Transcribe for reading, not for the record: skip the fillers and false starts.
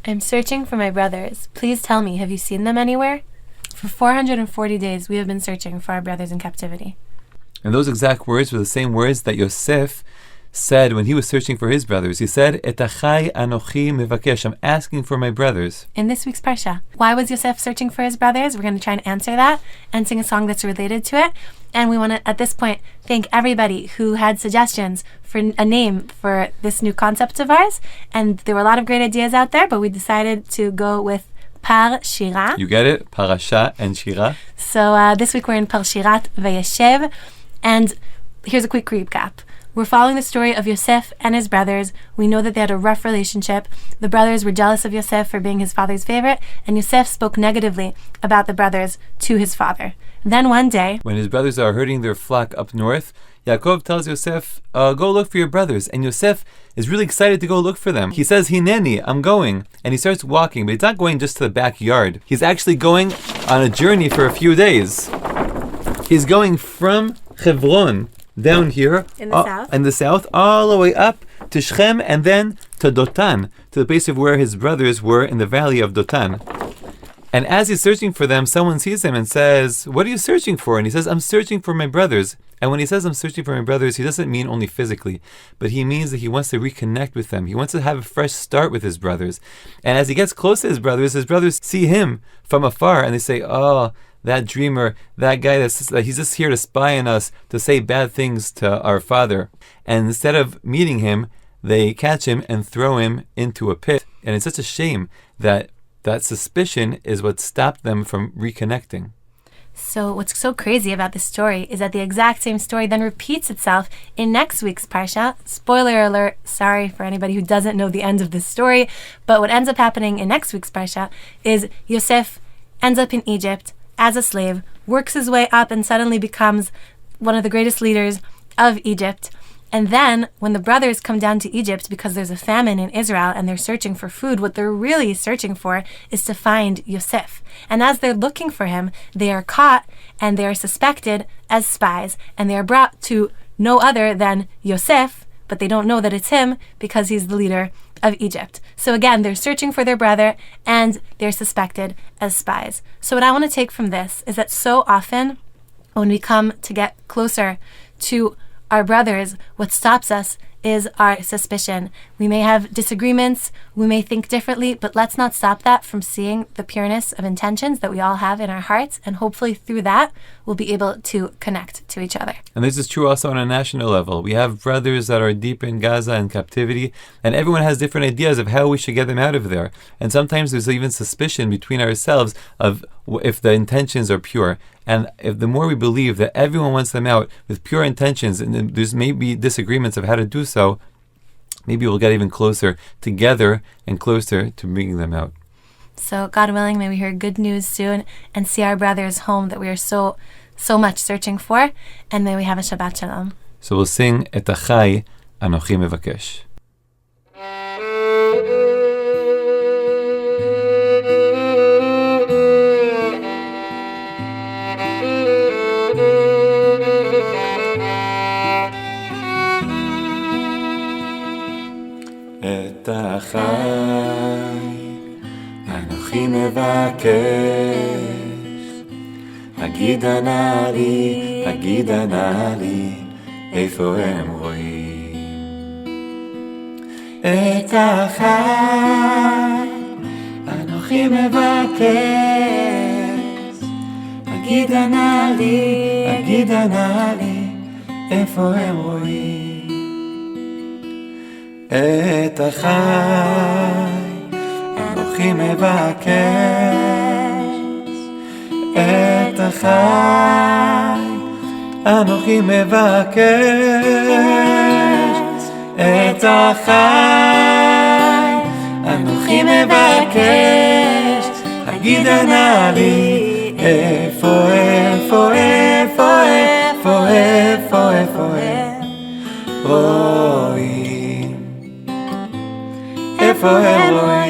I'm searching for my brothers. Please tell me, have you seen them anywhere? For 440 days, we have been searching for our brothers in captivity. And those exact words were the same words that Yosef said when he was searching for his brothers. He said, Et Achai Anochi Mevakesh. I'm asking for my brothers. In this week's Parsha, why was Yosef searching for his brothers? We're going to try and answer that and sing a song that's related to it. And we want to, at this point, thank everybody who had suggestions for a name for this new concept of ours. And there were a lot of great ideas out there, but we decided to go with Parshirat. You get it? Parasha and Shira. So this week we're in Prshirat Vayeshev. And here's a quick recap. We're following the story of Yosef and his brothers. We know that they had a rough relationship. The brothers were jealous of Yosef for being his father's favorite, and Yosef spoke negatively about the brothers to his father. Then one day, when his brothers are herding their flock up north, Yaakov tells Yosef, go look for your brothers. And Yosef is really excited to go look for them. He says, Hineni, I'm going. And he starts walking, but he's not going just to the backyard. He's actually going on a journey for a few days. He's going from Hebron down here in the south, all the way up to Shechem and then to Dotan, to the place of where his brothers were in the valley of Dotan. And as he's searching for them, someone sees him and says, what are you searching for? And he says, I'm searching for my brothers. And when he says I'm searching for my brothers, he doesn't mean only physically, but he means that he wants to reconnect with them. He wants to have a fresh start with his brothers. And as he gets close to his brothers see him from afar and they say, oh, that dreamer, that guy, he's just here to spy on us, to say bad things to our father. And instead of meeting him, they catch him and throw him into a pit. And it's such a shame that suspicion is what stopped them from reconnecting. So what's so crazy about this story is that the exact same story then repeats itself in next week's Parsha. Spoiler alert, sorry for anybody who doesn't know the end of this story, but what ends up happening in next week's Parsha is Yosef ends up in Egypt as a slave, works his way up and suddenly becomes one of the greatest leaders of Egypt. And then when the brothers come down to Egypt because there's a famine in Israel and they're searching for food, what they're really searching for is to find Yosef. And as they're looking for him, they are caught and they are suspected as spies and they are brought to no other than Yosef, but they don't know that it's him because he's the leader of Egypt. So again, they're searching for their brother and they're suspected as spies. So what I want to take from this is that so often when we come to get closer to our brothers, what stops us is our suspicion. We may have disagreements, we may think differently, but let's not stop that from seeing the pureness of intentions that we all have in our hearts, and hopefully through that, we'll be able to connect to each other. And this is true also on a national level. We have brothers that are deep in Gaza in captivity, and everyone has different ideas of how we should get them out of there. And sometimes there's even suspicion between ourselves of if the intentions are pure. And if the more we believe that everyone wants them out with pure intentions, and there's maybe disagreements of how to do so, maybe we'll get even closer together and closer to bringing them out. So God willing, may we hear good news soon and see our brothers home that we are so much searching for, and may we have a Shabbat Shalom. So we'll sing Et Achai Anochi Mevakesh. את אחי אנוכי מבקש, הגידה נא לי, איפה הם רואים? את אחי אנוכי מבקש, הגידה נא לי, איפה הם רואים? את אחי אנוכי מבקש, את אחי אנוכי מבקש, את אחי אנוכי מבקש, הגידה נא לי, איפה רואים? איפה הם רואים?